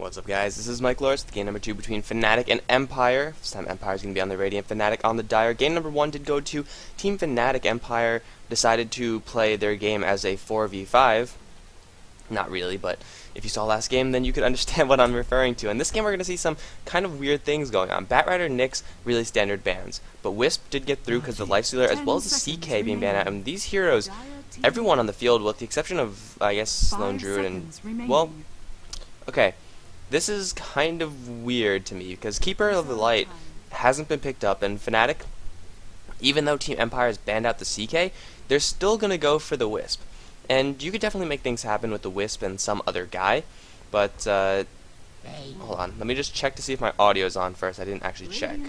What's up, guys? This is Mike Loris with game number 2 between Fnatic and Empire. This time Empire is going to be on the Radiant, Fnatic on the Dire. Game number 1 did go to Team Fnatic. Empire decided to play their game as a 4v5. Not really, but if you saw last game, then you could understand what I'm referring to. In this game, we're going to see some kind of weird things going on. Batrider, Nyx, really standard bans. But Wisp did get through because the Lifestealer as well as the CK being banned out. And these heroes, everyone on the field, with the exception of, I guess, Lone Druid and, well, okay. This is kind of weird to me, because Keeper of the Light hasn't been picked up, and Fnatic, even though Team Empire has banned out the CK, they're still going to go for the Wisp. And you could definitely make things happen with the Wisp and some other guy, but, hold on, let me just check to see if my audio is on first. I didn't actually check.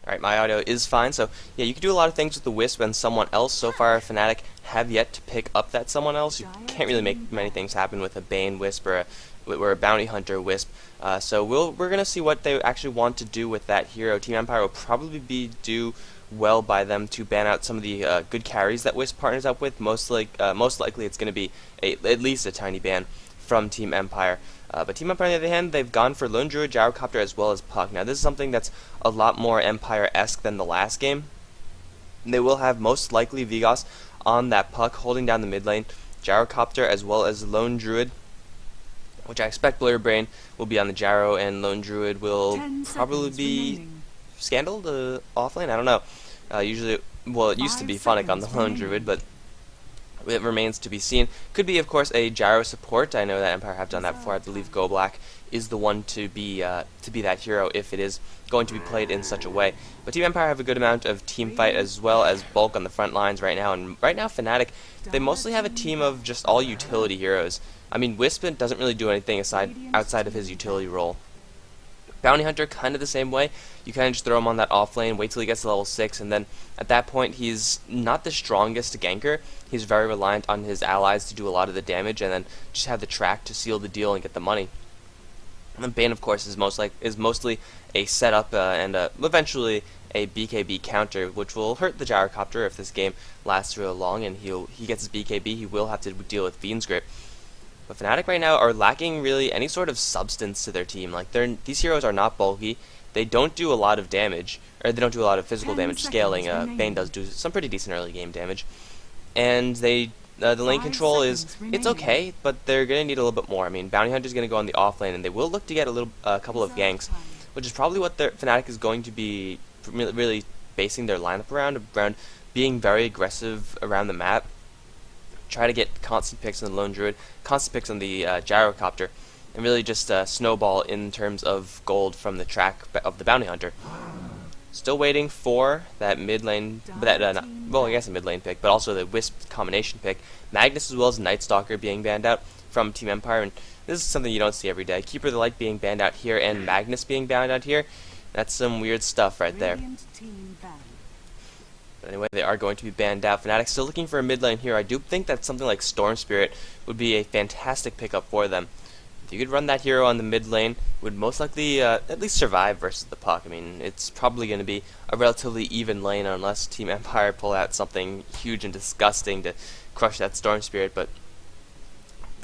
Alright, my audio is fine, so yeah, you could do a lot of things with the Wisp and someone else. So far, Fnatic have yet to pick up that someone else. You can't really make many things happen with a Bane Wisp or a Bounty Hunter Wisp. So we're gonna see what they actually want to do with that hero. Team Empire will probably do well by them to ban out some of the good carries that Wisp partners up with. Most likely it's gonna be at least a tiny ban from Team Empire. But Team Empire, on the other hand, they've gone for Lone Druid, Gyrocopter, as well as Puck. Now, this is something that's a lot more Empire-esque than the last game. They will have most likely Vigos on that Puck, holding down the mid lane, Gyrocopter, as well as Lone Druid, which I expect Blurbrain will be on the Gyro, and Lone Druid will probably be Scandaled offlane. I don't know. Usually, well, it used to be Fnatic on the Lone Druid, but it remains to be seen. Could be, of course, a Gyro support. I know that Empire have done that before. I believe Go Black is the one to be that hero if it is going to be played in such a way. But Team Empire have a good amount of team fight as well as bulk on the front lines right now. And right now, Fnatic, they mostly have a team of just all utility heroes. I mean, Wisp doesn't really do anything outside of his utility role. Bounty Hunter, kind of the same way. You kind of just throw him on that off lane, wait till he gets to level 6, and then at that point he's not the strongest ganker. He's very reliant on his allies to do a lot of the damage, and then just have the track to seal the deal and get the money. And then Bane, of course, is mostly a setup and eventually a BKB counter, which will hurt the Gyrocopter if this game lasts real long, and he gets his BKB. He will have to deal with Fiend's Grip. But Fnatic right now are lacking really any sort of substance to their team. Like, these heroes are not bulky. They don't do a lot of damage, or they don't do a lot of physical damage scaling. Bane does do some pretty decent early game damage, and the lane control it's okay, but they're gonna need a little bit more. I mean, Bounty Hunter is gonna go on the off lane, and they will look to get a couple of ganks, which is probably what their Fnatic is going to be really basing their lineup around being very aggressive around the map. Try to get constant picks on the Lone Druid, constant picks on the Gyrocopter, and really just snowball in terms of gold from the track of the Bounty Hunter. Still waiting for that mid lane, well, I guess a mid lane pick, but also the Wisp combination pick. Magnus as well as Night Stalker being banned out from Team Empire, and this is something you don't see every day. Keeper of the Light being banned out here, and Magnus being banned out here. That's some weird stuff right there. But anyway, they are going to be banned out. Fnatic still looking for a mid lane here. I do think that something like Storm Spirit would be a fantastic pickup for them. If you could run that hero on the mid lane, it would most likely at least survive versus the Puck. I mean, it's probably going to be a relatively even lane unless Team Empire pull out something huge and disgusting to crush that Storm Spirit, but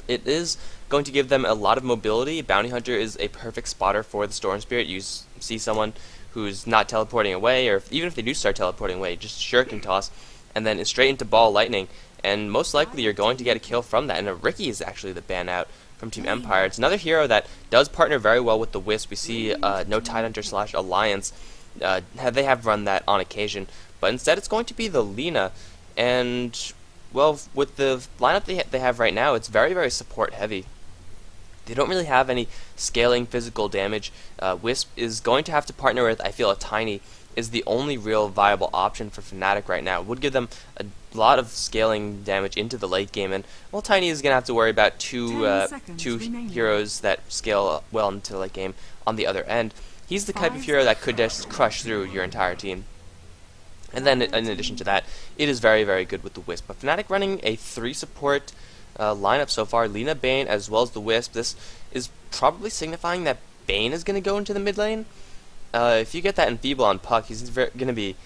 it is going to give them a lot of mobility. Bounty Hunter is a perfect spotter for the Storm Spirit. You see someone who's not teleporting away, or even if they do start teleporting away, just shuriken toss, and then straight into Ball Lightning, and most likely you're going to get a kill from that. And Ricky is actually the ban out from Team Empire. It's another hero that does partner very well with the Wisp. We see no Tidehunter / Alliance. They have run that on occasion, but instead it's going to be the Lina, and well, with the lineup they have right now, it's very, very support heavy. They don't really have any scaling physical damage. Wisp is going to have to partner with, I feel, a Tiny is the only real viable option for Fnatic right now. It would give them a lot of scaling damage into the late game, and well, Tiny is going to have to worry about two heroes that scale well into the late game on the other end. He's the type of hero that could just crush through your entire team. And then, in addition to that, it is very, very good with the Wisp. But Fnatic running a 3 support lineup so far, Lina, Bane, as well as the Wisp. This is probably signifying that Bane is going to go into the mid lane. If you get that Enfeeble on Puck, he's going to be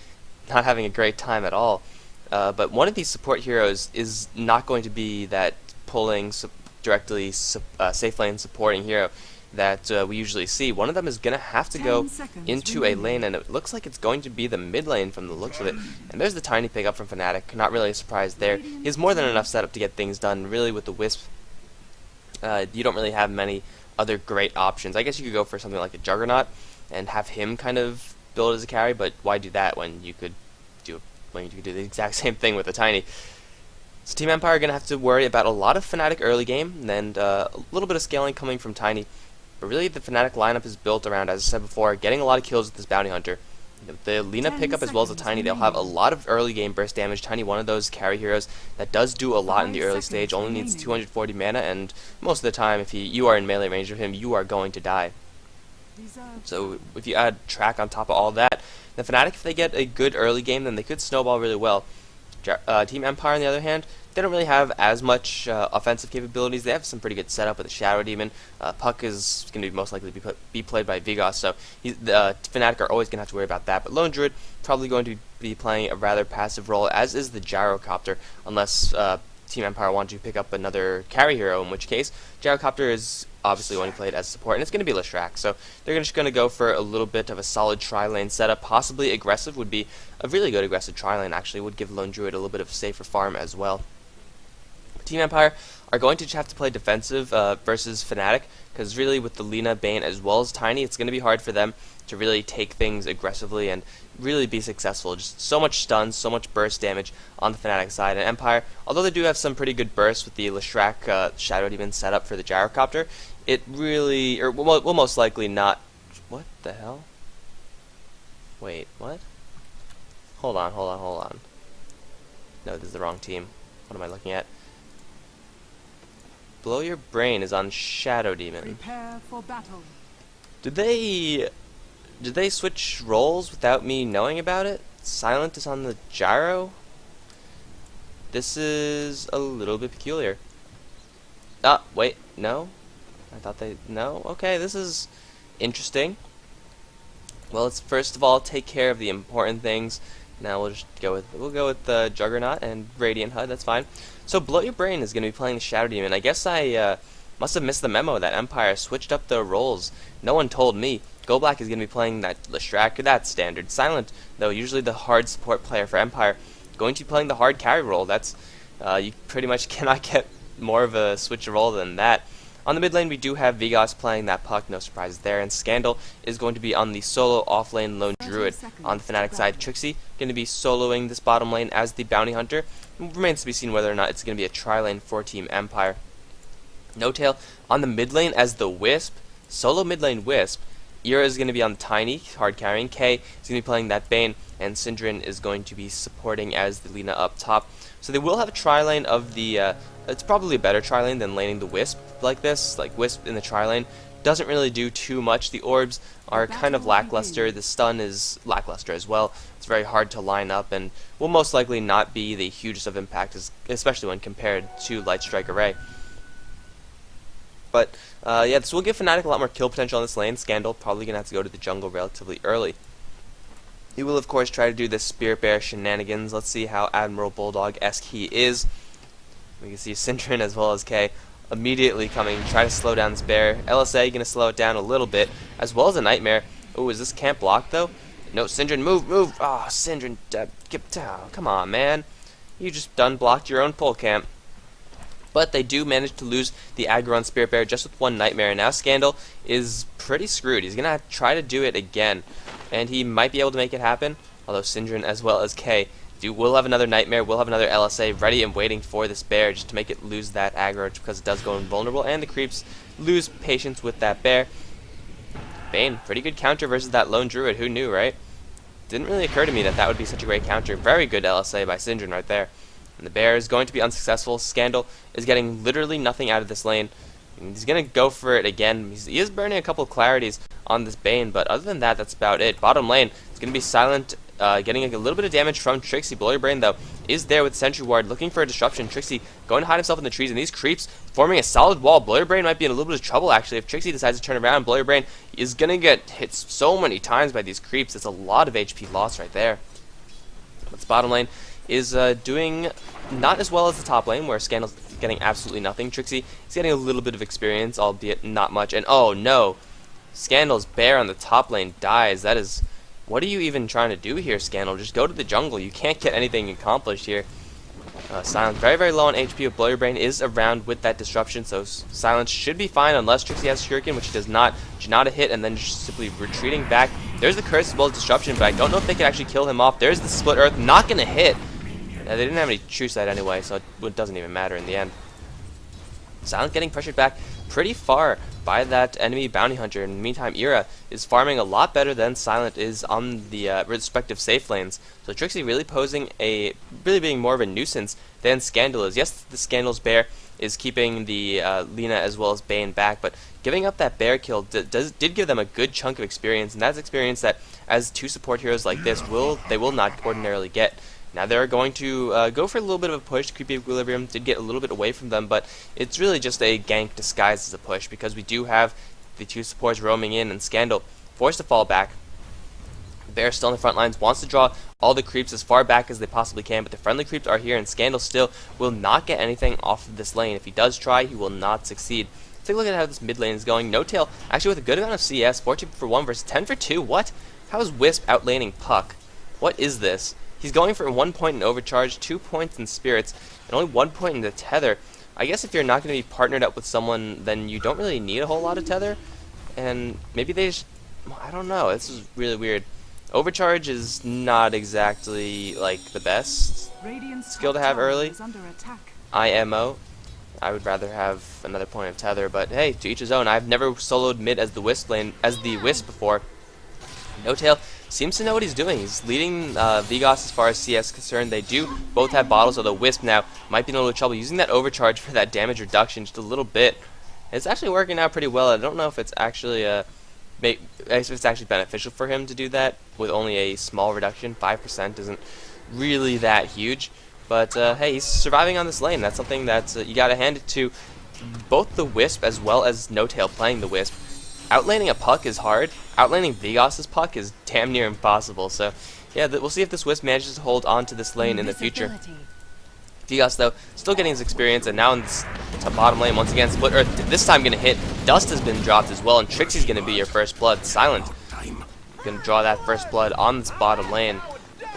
not having a great time at all. But one of these support heroes is not going to be that pulling directly safe lane supporting hero. that we usually see. One of them is going to have to go into a lane, and it looks like it's going to be the mid lane from the looks of it. And there's the tiny pick up from Fnatic. Not really a surprise there. He has more than enough setup to get things done. Really, with the Wisp, you don't really have many other great options. I guess you could go for something like a Juggernaut and have him kind of build as a carry, but why do that when you could do the exact same thing with a tiny? So Team Empire are going to have to worry about a lot of Fnatic early game, and a little bit of scaling coming from Tiny. But really, the Fnatic lineup is built around, as I said before, getting a lot of kills with this Bounty Hunter. The Lina pickup as well as the Tiny, they'll have a lot of early game burst damage. Tiny, one of those carry heroes that does do a lot in the early stage, only needs 240 mana, and most of the time, if you are in melee range of him, you are going to die. So if you add Track on top of all that, the Fnatic, if they get a good early game, then they could snowball really well. Team Empire, on the other hand, they don't really have as much offensive capabilities. They have some pretty good setup with a Shadow Demon. Puck is going to be most likely be played by Vigos, so the Fnatic are always going to have to worry about that. But Lone Druid probably going to be playing a rather passive role, as is the Gyrocopter, unless Team Empire want to pick up another carry hero, in which case Gyrocopter is obviously only played as support, and it's going to be Leshrac. So they're just going to go for a little bit of a solid tri-lane setup. Possibly aggressive would be a really good aggressive tri-lane, actually. Would give Lone Druid a little bit of safer farm as well. Team Empire are going to have to play defensive versus Fnatic, because really with the Lina, Bane, as well as Tiny, it's going to be hard for them to really take things aggressively and really be successful. Just so much stuns, so much burst damage on the Fnatic side. And Empire, although they do have some pretty good bursts with the Leshrac Shadow Demon setup for the Gyrocopter, it really, or will most likely not. What the hell? Wait, what? Hold on. No, this is the wrong team. What am I looking at? Blow Your Brain is on Shadow Demon. Prepare for battle. Did they switch roles without me knowing about it? Silent is on the Gyro? This is a little bit peculiar. Ah, wait, no? I thought no? Okay, this is interesting. Well, let's first of all take care of the important things. Now we'll go with the Juggernaut and Radiant HUD, that's fine. So Blow Your Brain is going to be playing the Shadow Demon. I guess I must have missed the memo that Empire switched up their roles. No one told me. GoBlack is going to be playing that Leshrac, that's standard. Silent, though, usually the hard support player for Empire, going to be playing the hard carry role. That's, you pretty much cannot get more of a switch role than that. On the mid lane, we do have Vigos playing that Puck, no surprises there, and Scandal is going to be on the solo off-lane Lone Druid. On the Fnatic side, Trixie going to be soloing this bottom lane as the Bounty Hunter. It remains to be seen whether or not it's going to be a tri-lane for Team Empire. No Tail on the mid lane as the Wisp, solo mid lane Wisp. Ira is going to be on Tiny, hard carrying. Kay is going to be playing that Bane, and Syndrin is going to be supporting as the Lina up top. So they will have a tri-lane of the, it's probably a better tri-lane than laning the Wisp like this. Like Wisp in the tri-lane doesn't really do too much. The orbs are kind of lackluster. The stun is lackluster as well. It's very hard to line up and will most likely not be the hugest of impact, especially when compared to Light Strike Array. But yeah, this will give Fnatic a lot more kill potential on this lane. Scandal probably going to have to go to the jungle relatively early. He will, of course, try to do this Spirit Bear shenanigans. Let's see how Admiral Bulldog-esque he is. We can see Syndrin as well as Kay immediately coming to try to slow down this bear. LSA going to slow it down a little bit, as well as a Nightmare. Oh, is this camp blocked, though? No, Syndrin, move! Ah, oh, Syndrin, get down. Come on, man. You just done blocked your own pull camp. But they do manage to lose the aggro on Spirit Bear just with one Nightmare, and now Scandal is pretty screwed. He's going to try to do it again, and he might be able to make it happen, although Syndrin as well as Kay will have another Nightmare, will have another LSA ready and waiting for this bear just to make it lose that aggro because it does go invulnerable, and the creeps lose patience with that bear. Bane, pretty good counter versus that Lone Druid, who knew, right? Didn't really occur to me that that would be such a great counter. Very good LSA by Syndrin right there. And the bear is going to be unsuccessful. Scandal is getting literally nothing out of this lane. And he's going to go for it again. He is burning a couple of clarities on this Bane, but other than that, that's about it. Bottom lane, it's going to be Silent, getting a little bit of damage from Trixie. Blow Your Brain, though, is there with Sentry Ward, looking for a disruption. Trixie going to hide himself in the trees, and these creeps forming a solid wall. Blow Your Brain might be in a little bit of trouble, actually. If Trixie decides to turn around, Blow Your Brain is going to get hit so many times by these creeps. It's a lot of HP loss right there. But this bottom lane is doing not as well as the top lane, where Scandal's getting absolutely nothing. Trixie is getting a little bit of experience, albeit not much. And oh no, Scandal's bear on the top lane dies. That is, what are you even trying to do here, Scandal? Just go to the jungle. You can't get anything accomplished here. Silence very, very low on HP. Blow Your Brain is around with that disruption, so Silence should be fine unless Trixie has Shuriken, which he does not. Janata hit and then just simply retreating back. There's the curse as well as disruption, but I don't know if they can actually kill him off. There's the Split Earth, not going to hit. They didn't have any True Sight anyway, so it doesn't even matter in the end. Silent getting pressured back pretty far by that enemy bounty hunter. In the meantime, Ira is farming a lot better than Silent is on the respective safe lanes. So Trixie really being more of a nuisance than Scandal is. Yes, the Scandal's bear is keeping the Lina as well as Bane back, but giving up that bear kill did give them a good chunk of experience, and that's experience that as two support heroes like this they will not ordinarily get. Now they're going to go for a little bit of a push. Creepy Equilibrium did get a little bit away from them, but it's really just a gank disguised as a push because we do have the two supports roaming in, and Scandal forced to fall back. Bear still in the front lines, wants to draw all the creeps as far back as they possibly can, but the friendly creeps are here, and Scandal still will not get anything off of this lane. If he does try, he will not succeed. Let's take a look at how this mid lane is going. No Tail, actually with a good amount of CS, 14 for 1 versus 10 for 2. What? How is Wisp outlaning Puck? What is this? He's going for 1 point in Overcharge, 2 points in Spirits, and only 1 point in the Tether. I guess if you're not going to be partnered up with someone, then you don't really need a whole lot of Tether. And maybe they just... I don't know. This is really weird. Overcharge is not exactly, like, the best skill to have early. IMO. I would rather have another point of Tether, but hey, to each his own. I've never soloed mid as the Wisp lane, as the Wisp before. No Tail seems to know what he's doing. He's leading Vigos as far as CS is concerned. They do both have bottles, although Wisp now might be in a little trouble using that overcharge for that damage reduction just a little bit. It's actually working out pretty well. I don't know if it's actually beneficial for him to do that with only a small reduction. 5% isn't really that huge, but hey, he's surviving on this lane. That's something that you gotta hand it to both the Wisp as well as No Tail playing the Wisp. Outlaning a Puck is hard. Outlaning Vigos' Puck is damn near impossible. So, yeah, we'll see if this Wisp manages to hold on to this lane in the future. Vigos, though, still getting his experience, and now in this bottom lane, once again, Split Earth, this time going to hit. Dust has been dropped as well, and Trixie's going to be your first blood. Silent going to draw that first blood on this bottom lane.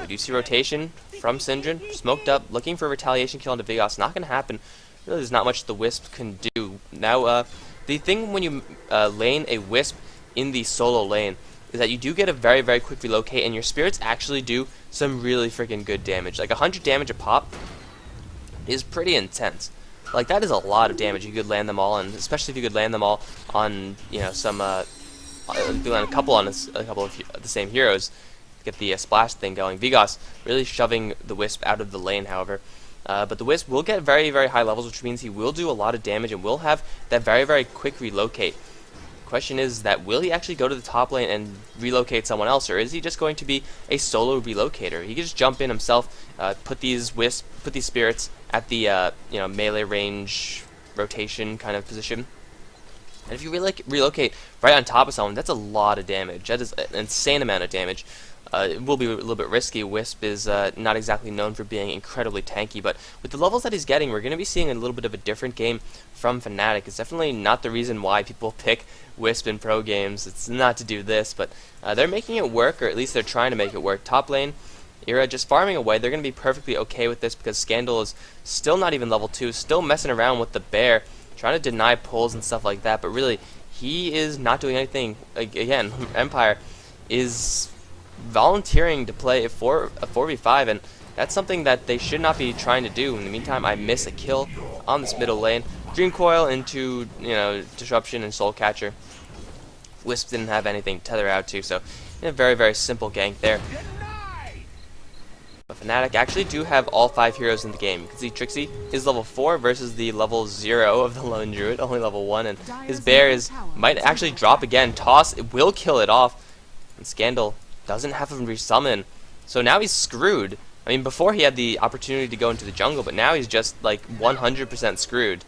We do see rotation from Syndrome, smoked up, looking for a retaliation kill onto Vigos. Not going to happen. Really, there's not much the Wisp can do. Now, the thing when you lane a Wisp in the solo lane is that you do get a very, very quick relocate, and your Spirits actually do some really freaking good damage. Like 100 damage a pop is pretty intense. Like, that is a lot of damage. You could land them all, and especially if you could land them all on, you know, some, if you land a couple of the same heroes, get the splash thing going. Vigos really shoving the Wisp out of the lane, however. But the Wisp will get very, very high levels, which means he will do a lot of damage and will have that very, very quick relocate. Question is that will he actually go to the top lane and relocate someone else, or is he just going to be a solo relocator? He can just jump in himself, put these Spirits at the melee range rotation kind of position. And if you relocate right on top of someone, that's a lot of damage. That is an insane amount of damage. It will be a little bit risky. Wisp is not exactly known for being incredibly tanky, but with the levels that he's getting, we're going to be seeing a little bit of a different game from Fnatic. It's definitely not the reason why people pick Wisp in pro games. It's not to do this, but they're making it work, or at least they're trying to make it work. Top lane, Ira just farming away. They're going to be perfectly okay with this because Scandal is still not even level 2, still messing around with the bear, trying to deny pulls and stuff like that, but really, he is not doing anything. Again, Empire is volunteering to play a 4v5, and that's something that they should not be trying to do. In the meantime, I miss a kill on this middle lane. Dream Coil into, Disruption and Soul Catcher. Wisp didn't have anything to tether out to, so a very, very simple gank there. But Fnatic actually do have all 5 heroes in the game. You can see Trixie is level 4 versus the level 0 of the Lone Druid, only level 1, and his bear might actually drop again. Toss, it will kill it off, and Scandal doesn't have him resummon, so now he's screwed. I mean, before he had the opportunity to go into the jungle, but now he's just like 100% screwed.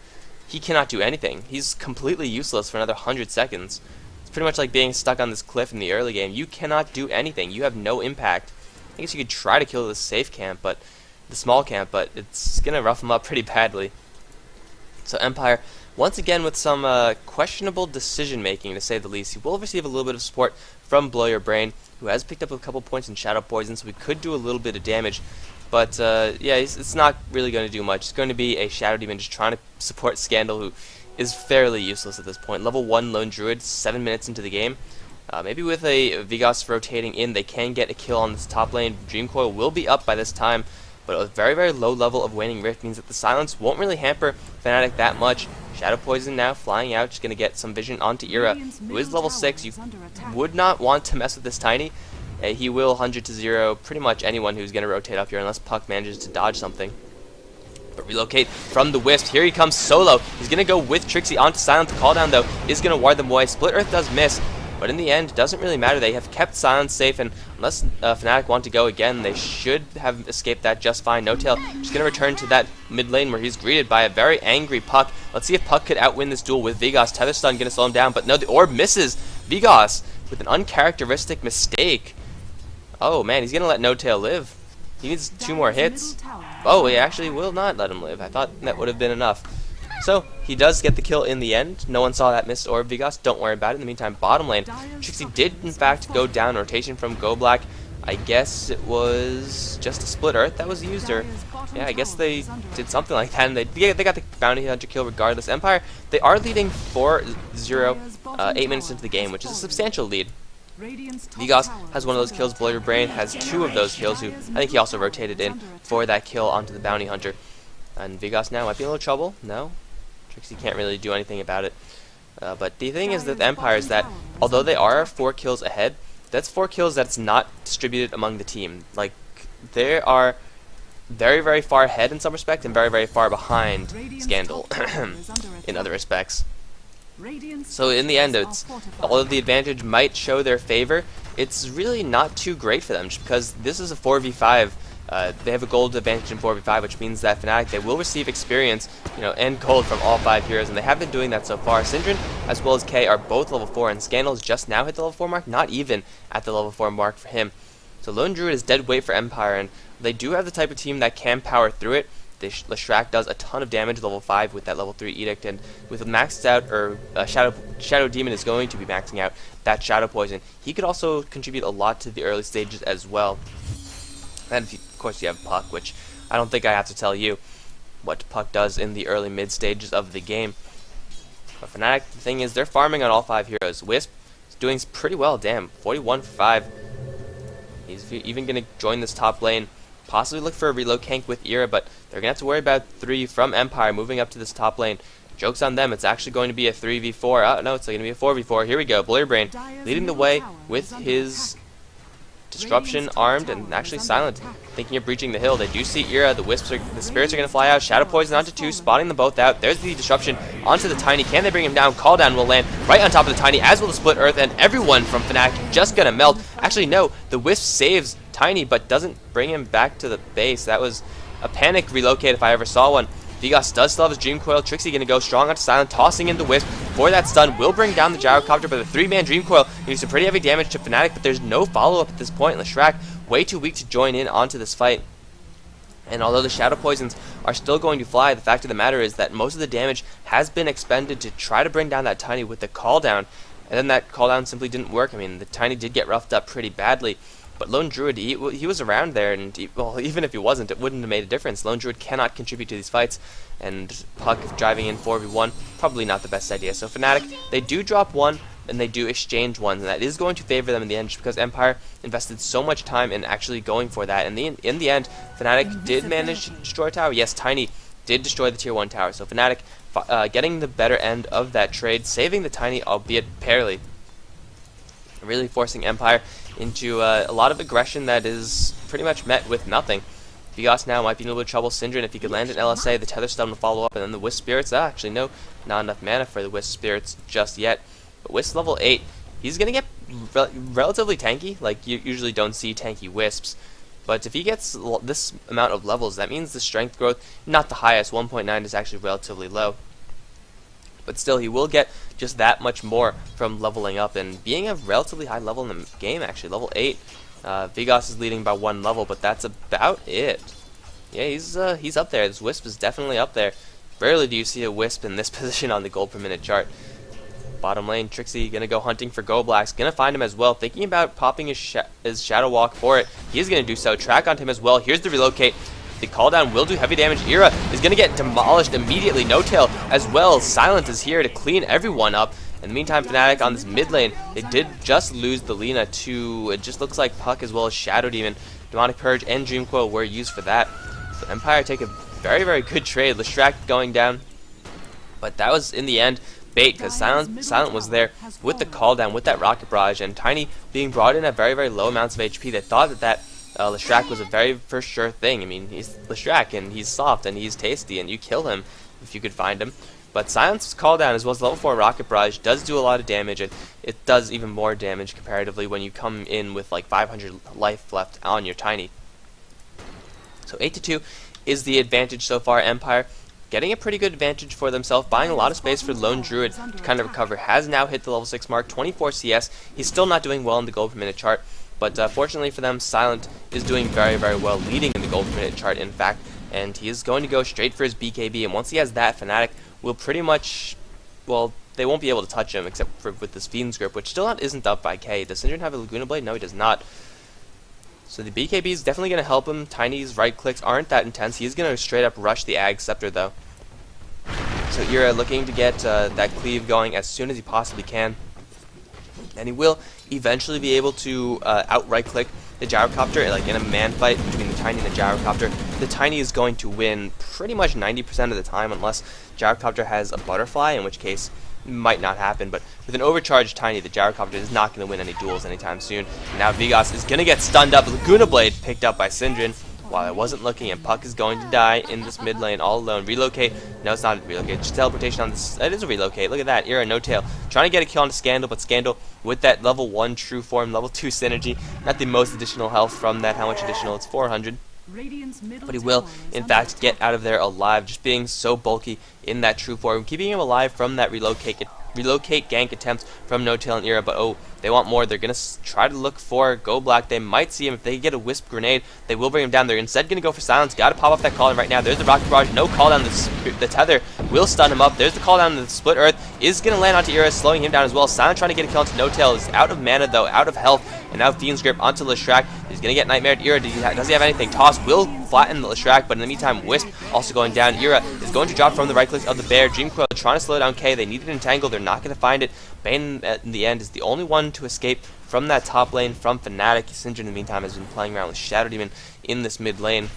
He cannot do anything. He's completely useless for another 100 seconds. It's pretty much like being stuck on this cliff in the early game. You cannot do anything. You have no impact. I guess you could try to kill the safe camp, but the small camp, but it's gonna rough him up pretty badly. So Empire, once again with some questionable decision making to say the least. He will receive a little bit of support from Blow Your Brain, who has picked up a couple points in Shadow Poison, so we could do a little bit of damage. But yeah, it's not really going to do much. It's going to be a Shadow Demon just trying to support Scandal, who is fairly useless at this point. Level 1 Lone Druid, 7 minutes into the game. Maybe with a Vigos rotating in, they can get a kill on this top lane. Dream Coil will be up by this time, but a very, very low level of Waning Rift means that the silence won't really hamper Fnatic that much. Shadow Poison now flying out, just going to get some vision onto Ira, who is level 6. You would not want to mess with this Tiny. He will 100 to 0 pretty much anyone who's going to rotate up here, unless Puck manages to dodge something. But relocate from the Wisp. Here he comes solo. He's going to go with Trixie onto Silent. The cooldown, though, is going to ward them away. Split Earth does miss. But in the end, it doesn't really matter. They have kept Silence safe, and unless Fnatic want to go again, they should have escaped that just fine. No Tail just going to return to that mid lane where he's greeted by a very angry Puck. Let's see if Puck could outwin this duel with Vigos. Tether Stun going to slow him down, but no, the orb misses Vigos with an uncharacteristic mistake. Oh man, he's going to let No Tail live. He needs 2 more hits. Oh, he actually will not let him live. I thought that would have been enough. So, he does get the kill in the end. No one saw that missed orb, Vigos. Don't worry about it. In the meantime, bottom lane, Trixie did, in fact, go down. Rotation from Go Black. I guess it was just a Split Earth that was used, or... yeah, I guess they did something like that, and they got the Bounty Hunter kill regardless. Empire, they are leading 4-0, 8 minutes into the game, which is a substantial lead. Vigos has one of those kills. Blow Your Brain has 2 of those kills, who I think he also rotated in for that kill onto the Bounty Hunter. And Vigos now might be in a little trouble. No? Trixie can't really do anything about it. But the thing is that the Empire is that, although they are 4 kills ahead, that's 4 kills that's not distributed among the team. Like, they are very, very far ahead in some respect and very, very far behind Scandal in other respects. So in the end, although the advantage might show their favor, it's really not too great for them, just because this is a 4v5. They have a gold advantage in 4v5, which means that Fnatic, they will receive experience, and gold from all 5 heroes, and they have been doing that so far. Syndrome as well as K are both level 4, and Scandal's just now hit the level 4 mark, not even at the level 4 mark for him. So Lone Druid is dead weight for Empire, and they do have the type of team that can power through it. Leshrac does a ton of damage level 5 with that level 3 Edict, and with a maxed out, or Shadow Demon is going to be maxing out that Shadow Poison. He could also contribute a lot to the early stages as well. And of course you have Puck, which I don't think I have to tell you what Puck does in the early mid stages of the game. But Fnatic, the thing is, they're farming on all 5 heroes. Wisp is doing pretty well, damn, 41 for 5. He's even going to join this top lane. Possibly look for a reload gank with Ira, but they're going to have to worry about 3 from Empire moving up to this top lane. Joke's on them, it's actually going to be a 3v4. Oh, no, it's going to be a 4v4. Here we go, Blow Your Brain leading the way with his Disruption armed and actually silent, thinking of breaching the hill. They do see Ira, the spirits are going to fly out. Shadow Poison onto 2, spotting them both out. There's the Disruption onto the Tiny. Can they bring him down? Call down will land right on top of the Tiny, as will the Split Earth, and everyone from Fnatic just going to melt. Actually, no, the Wisp saves Tiny, but doesn't bring him back to the base. That was a panic relocate if I ever saw one. Vigos does still have his Dream Coil. Trixie going to go strong onto Silent, tossing in the Wisp for that stun. Will bring down the Gyrocopter, but the 3-man Dream Coil can do some pretty heavy damage to Fnatic, but there's no follow-up at this point. Leshrac way too weak to join in onto this fight. And although the Shadow Poisons are still going to fly, the fact of the matter is that most of the damage has been expended to try to bring down that Tiny with the call down, and then that call down simply didn't work. I mean, the Tiny did get roughed up pretty badly. But Lone Druid, he was around there, and well, even if he wasn't, it wouldn't have made a difference. Lone Druid cannot contribute to these fights, and Puck driving in 4v1, probably not the best idea. So Fnatic, they do drop 1, and they do exchange 1, and that is going to favor them in the end, just because Empire invested so much time in actually going for that. And in the end, Fnatic did manage to destroy a tower. Yes, Tiny did destroy the tier 1 tower, so Fnatic getting the better end of that trade, saving the Tiny, albeit barely, really forcing Empire into a lot of aggression that is pretty much met with nothing. Vigos now might be in a little bit of trouble. Syndrome, if he could land an LSA, the Tether Stun will follow up, and then the Wisp Spirits. Actually, no, not enough mana for the Wisp Spirits just yet. But Wisp level 8, he's going to get relatively tanky. Like, you usually don't see tanky Wisps. But if he gets this amount of levels, that means the strength growth, not the highest, 1.9 is actually relatively low. But still, he will get just that much more from leveling up, and being a relatively high level in the game, actually, level 8. Vigos is leading by 1 level, but that's about it. Yeah, he's up there. This Wisp is definitely up there. Rarely do you see a Wisp in this position on the gold per minute chart. Bottom lane, Trixie gonna go hunting for Goblax, gonna find him as well, thinking about popping his Shadow Walk for it. He's gonna do so, track onto him as well. Here's the relocate. The call down will do heavy damage. Ira is gonna get demolished immediately. No Tail as well. Silence is here to clean everyone up. In the meantime, Fnatic on this mid lane, they did just lose the Lina to, it just looks like Puck as well as Shadow Demon. Demonic Purge and Dream Coil were used for that. So Empire take a very, very good trade. Leshrac going down. But that was, in the end, bait, because Silent was there with the call down, with that Rocket Barrage, and Tiny being brought in at very, very low amounts of HP. They thought that Leshrac was a very for sure thing. I mean, he's Leshrac, and he's soft, and he's tasty, and you kill him if you could find him. But Silent's call down, as well as level 4 Rocket Barrage, does do a lot of damage, and it does even more damage comparatively when you come in with like 500 life left on your Tiny. So 8-2 is the advantage so far. Empire getting a pretty good advantage for themselves, buying a lot of space for Lone Druid to kind of recover. Has now hit the level 6 mark, 24 CS. He's still not doing well in the gold per minute chart, but fortunately for them, Silent is doing very, very well, leading in the gold per minute chart, in fact, and he is going to go straight for his BKB, and once he has that, Fnatic will pretty much, well, they won't be able to touch him except for with this Fiend's Grip, which still isn't up by K. Does Syndrome have a Laguna Blade? No, he does not. So the BKB is definitely going to help him. Tiny's right clicks aren't that intense. He's going to straight up rush the Ag Scepter, though. So Ira looking to get that cleave going as soon as he possibly can. And he will eventually be able to out right click the Gyrocopter, like in a man fight between the Tiny and the Gyrocopter. The Tiny is going to win pretty much 90% of the time, unless Gyrocopter has a Butterfly, in which case it might not happen. But with an overcharged Tiny, the Gyrocopter is not going to win any duels anytime soon. And now Vigas is going to get stunned up. Laguna Blade picked up by Syndrome while I wasn't looking, and Puck is going to die in this mid lane all alone. Relocate. No, it's not a relocate. Just teleportation on this. It is a relocate. Look at that. Ira, no tail. Trying to get a kill on Scandal, but Scandal with that level 1 true form, level 2 synergy. Not the most additional health from that. How much additional? It's 400. But he will, in fact, get out of there alive, just being so bulky in that true form, keeping him alive from that relocate gank attempts from No Tail and Ira. But oh, they want more. They're going to try to look for Go Black. They might see him. If they get a Wisp Grenade, they will bring him down. They're instead going to go for Silence. Got to pop off that call right now. There's the Rocket Barrage. No call down. The Tether will stun him up. There's the call down. The Split Earth is going to land onto Ira, slowing him down as well. Silence trying to get a kill onto No Tail. Is out of mana, though, out of health. And now Fiend's Grip onto Leshrac. He's going to get Nightmared. Ira, does he have anything? Toss will flatten the Leshrac, but in the meantime, Wisp also going down. Ira is going to drop from the right click of the Bear. Dream Coil trying to slow down K. They need an Entangle. They're not going to find it. Bane, in the end, is the only one to escape from that top lane from Fnatic. Syndrome, in the meantime, has been playing around with Shadow Demon in this mid lane.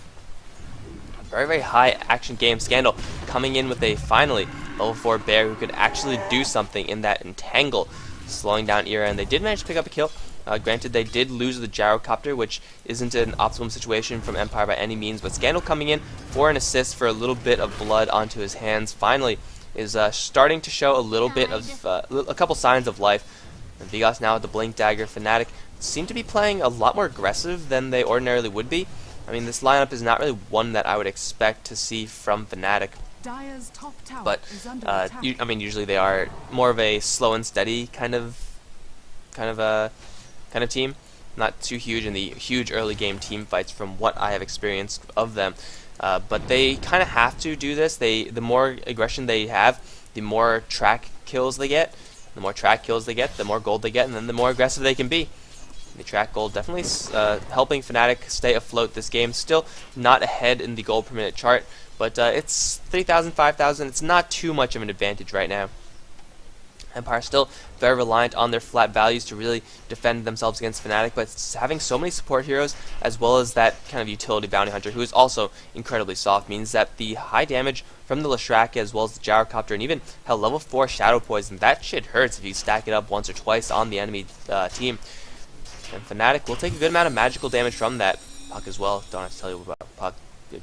Very, very high action game. Scandal coming in with a finally level 4 Bear who could actually do something in that Entangle, slowing down Ira, and they did manage to pick up a kill. Granted, they did lose the Gyrocopter, which isn't an optimum situation from Empire by any means, but Scandal coming in for an assist for a little bit of blood onto his hands finally is starting to show a little bit of a couple signs of life. And Vigas now with the Blink Dagger. Fnatic seem to be playing a lot more aggressive than they ordinarily would be. I mean, this lineup is not really one that I would expect to see from Fnatic. But I mean, usually they are more of a slow and steady kind of team. Not too huge in the huge early game team fights from what I have experienced of them. But they kind of have to do this. The more aggression they have, the more track kills they get. The more track kills they get, the more gold they get, and then the more aggressive they can be. The track gold definitely helping Fnatic stay afloat this game. Still not ahead in the gold per minute chart, but it's 3,000, 5,000. It's not too much of an advantage right now. Empire still very reliant on their flat values to really defend themselves against Fnatic, but having so many support heroes as well as that kind of utility bounty hunter who is also incredibly soft means that the high damage from the Leshrac as well as the Gyrocopter and even hell level 4 Shadow Poison, that shit hurts if you stack it up once or twice on the enemy team. And Fnatic will take a good amount of magical damage from that. Puck as well, don't have to tell you about Puck.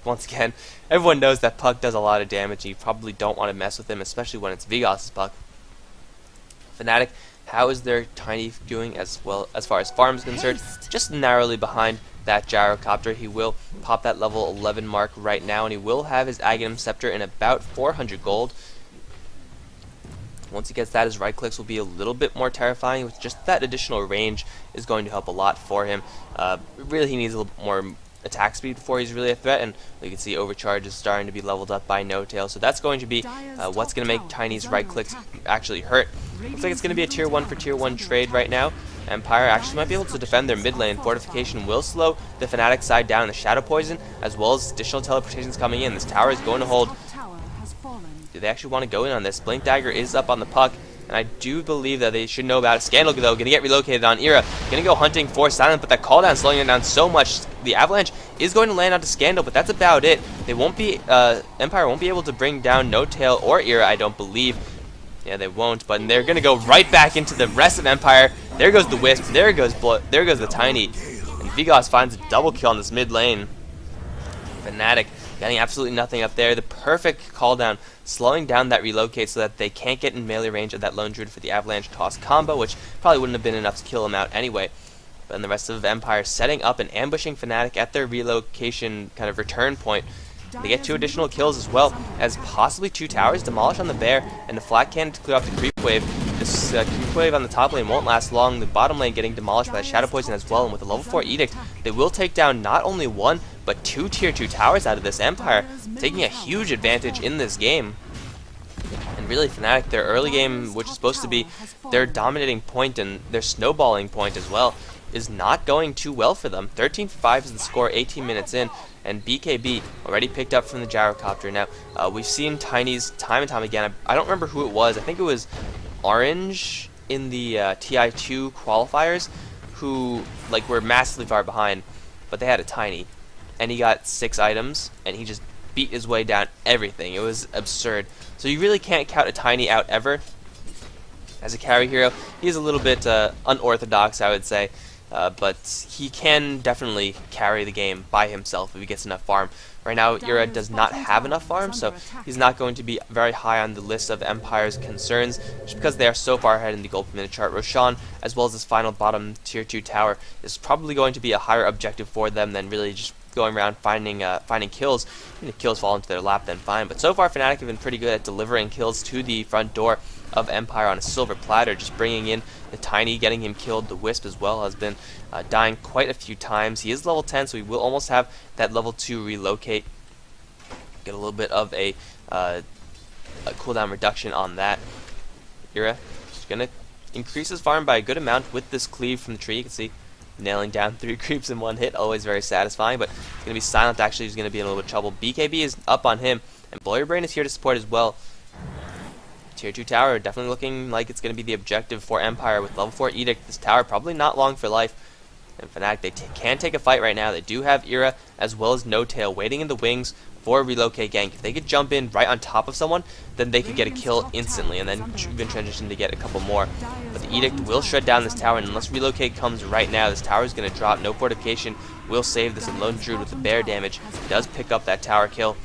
Once again, everyone knows that Puck does a lot of damage and you probably don't want to mess with him, especially when it's Vigas' Puck. Fnatic, how is their Tiny doing as well as far as farm is concerned? Just narrowly behind that Gyrocopter. He will pop that level 11 mark right now, and he will have his Aghanim Scepter in about 400 gold. Once he gets that, his right clicks will be a little bit more terrifying. With just that additional range is going to help a lot for him. Really, he needs a little bit more attack speed before he's really a threat, and we can see Overcharge is starting to be leveled up by No Tail, so that's going to be what's going to make Tiny's right clicks actually hurt. Looks like it's going to be a tier 1 for tier 1 trade right now. Empire actually might be able to defend their mid lane. Fortification will slow the Fnatic side down, the Shadow Poison, as well as additional teleportations coming in. This tower is going to hold. Do they actually want to go in on this? Blink Dagger is up on the puck, and I do believe that they should know about it. Scandal, though, going to get relocated on Era. Going to go hunting for Silent, but that cooldown slowing it down so much. The Avalanche is going to land onto Scandal, but that's about it. They won't be, Empire won't be able to bring down No Tail or Era, I don't believe. Yeah, they won't, but they're going to go right back into the rest of Empire. There goes the Wisp, there goes the Tiny. And Vigos finds a double kill on this mid lane. Fnatic getting absolutely nothing up there. The perfect call down, slowing down that relocate so that they can't get in melee range of that Lone Druid for the Avalanche toss combo, which probably wouldn't have been enough to kill him out anyway. But then the rest of Empire setting up and ambushing Fnatic at their relocation kind of return point. They get 2 additional kills as well as possibly 2 towers demolished on the bear and the flat cannon to clear off the creep wave. This creep wave on the top lane won't last long. The bottom lane getting demolished by the Shadow Poison as well, and with a level 4 Edict, they will take down not only 1 but 2 tier 2 towers out of this Empire, taking a huge advantage in this game. And really Fnatic, their early game, which is supposed to be their dominating point and their snowballing point as well, is not going too well for them. 13 for 5 is the score 18 minutes in, and BKB already picked up from the gyrocopter. Now, we've seen Tiny's time and time again. I don't remember who it was. I think it was Orange in the TI2 qualifiers who were massively far behind, but they had a Tiny, and he got 6 items, and he just beat his way down everything. It was absurd. So you really can't count a Tiny out ever as a carry hero. He's a little bit unorthodox, I would say. But he can definitely carry the game by himself if he gets enough farm. Right now, Ira does not have enough farm, so he's not going to be very high on the list of Empire's concerns, just because they are so far ahead in the gold per minute chart. Roshan, as well as his final bottom tier 2 tower, is probably going to be a higher objective for them than really just going around finding kills. And if kills fall into their lap, then fine. But so far, Fnatic have been pretty good at delivering kills to the front door of Empire on a silver platter, just bringing in the Tiny, getting him killed. The Wisp as well has been dying quite a few times. He is level 10, so he will almost have that level 2 relocate. Get a little bit of a cooldown reduction on that. Ira is going to increase his farm by a good amount with this cleave from the tree. You can see nailing down 3 creeps in 1 hit, always very satisfying, but it's going to be Silent actually who's going to be in a little bit of trouble. BKB is up on him, and Blow Your Brain is here to support as well. Tier 2 tower definitely looking like it's going to be the objective for Empire with level 4 Edict. This tower probably not long for life. And Fnatic, they can take a fight right now. They do have Ira as well as No Tail waiting in the wings for a relocate gank. If they could jump in right on top of someone, then they could get a kill instantly and then even transition to get a couple more. But the Edict will shred down this tower, and unless relocate comes right now, this tower is going to drop. No fortification will save this, and Lone Druid with the bear damage does pick up that tower kill.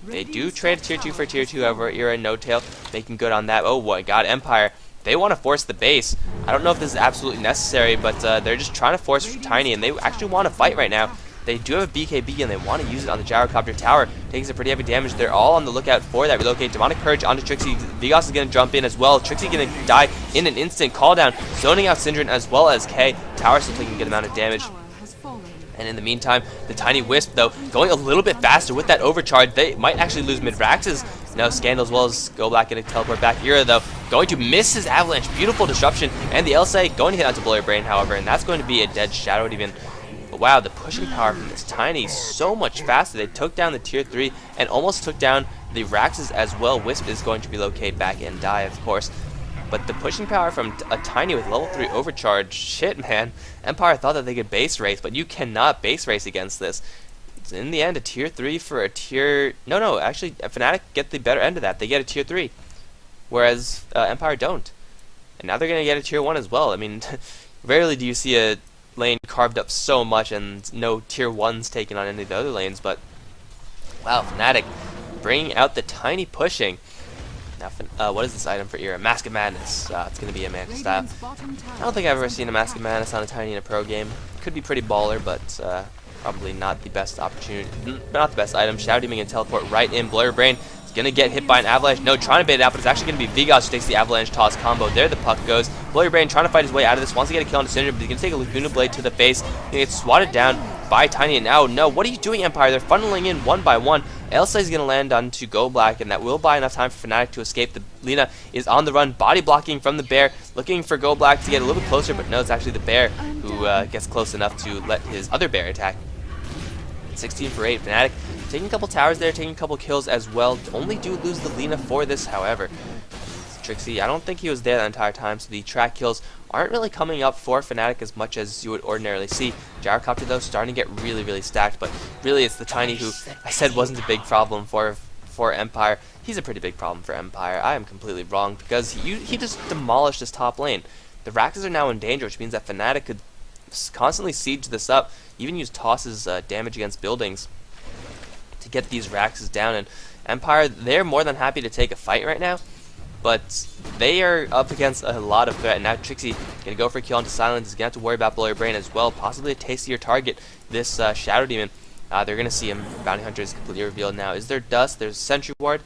They do trade tier 2 for tier 2, however, Ira and No Tail making good on that. Oh my god, Empire, they want to force the base. I don't know if this is absolutely necessary, but they're just trying to force Tiny, and they actually want to fight right now. They do have a BKB, and they want to use it on the gyrocopter tower. Takes some pretty heavy damage. They're all on the lookout for that relocate. Demonic Purge onto Trixie. Vigos is going to jump in as well. Trixie going to die in an instant. Call down, zoning out Syndrome as well as K. Tower still taking a good amount of damage. And in the meantime, the Tiny Wisp, though, going a little bit faster with that overcharge. They might actually lose mid-Raxes. No Scandal as well as go back and teleport back. Ira, though, going to miss his Avalanche. Beautiful disruption. And the Elsa going to hit onto Blow Your Brain, however, and that's going to be a dead Shadow even. But wow, the pushing power from this Tiny so much faster. They took down the tier 3 and almost took down the Raxes as well. Wisp is going to relocate back and die, of course. But the pushing power from a Tiny with level 3 overcharge, shit, man. Empire thought that they could base race, but you cannot base race against this. It's in the end a tier 3 for a tier... No, actually, Fnatic get the better end of that. They get a tier 3, whereas Empire don't. And now they're going to get a tier 1 as well. I mean, rarely do you see a lane carved up so much and no tier 1s taken on any of the other lanes, but wow, Fnatic bringing out the Tiny pushing. Now, what is this item for Ira? Mask of Madness. It's going to be a Manta style. I don't think I've ever seen a Mask of Madness on a Tiny in a pro game. Could be pretty baller, but probably not the best opportunity. Not the best item. Shadow Demon can teleport right in. Blow Your Brain is going to get hit by an Avalanche. No, trying to bait it out, but it's actually going to be Vigos who takes the Avalanche toss combo. There the puck goes. Blow Your Brain trying to fight his way out of this. Wants to get a kill on the Syndrome, but he's going to take a Laguna Blade to the face. He gets swatted down. by Tiny, and now, no, what are you doing, Empire? They're funneling in one by one. Elsa is going to land onto Go Black, and that will buy enough time for Fnatic to escape. The Lina is on the run, body blocking from the bear, looking for Go Black to get a little bit closer, but no, it's actually the bear who gets close enough to let his other bear attack. 16 for 8, Fnatic taking a couple towers there, taking a couple kills as well. Only do lose the Lina for this, however. Trixie, I don't think he was there the entire time, so the track kills aren't really coming up for Fnatic as much as you would ordinarily see. Gyrocopter, though, starting to get really, really stacked, but really it's the Tiny who I said wasn't a big problem for Empire. He's a pretty big problem for Empire. I am completely wrong, because he just demolished his top lane. The Raxes are now in danger, which means that Fnatic could constantly siege this up, even use Toss's damage against buildings to get these Raxes down, and Empire, they're more than happy to take a fight right now. But they are up against a lot of threat, and now Trixie going to go for a kill onto Silence. He's going to have to worry about Blow Your Brain as well, possibly a tastier target, this Shadow Demon. They're going to see him. Bounty Hunter is completely revealed now. Is there Dust? There's Sentry Ward,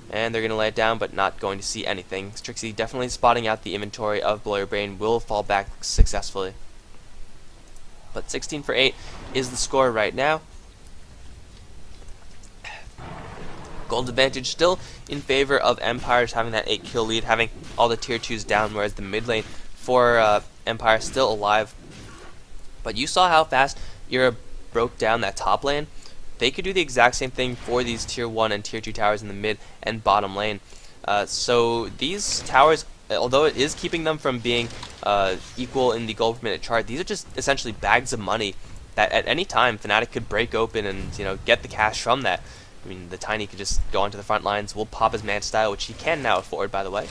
and they're going to lay it down, but not going to see anything. Trixie definitely spotting out the inventory of Blow Your Brain, will fall back successfully. But 16 for 8 is the score right now. Gold advantage still in favor of Empire, having that 8 kill lead, having all the tier 2s down, whereas the mid lane for Empire still alive. But you saw how fast Ira broke down that top lane. They could do the exact same thing for these tier 1 and tier 2 towers in the mid and bottom lane. So these towers, although it is keeping them from being equal in the gold per minute chart, these are just essentially bags of money that at any time Fnatic could break open and get the cash from that. I mean, the Tiny could just go onto the front lines. We'll pop his man style, which he can now afford, by the way,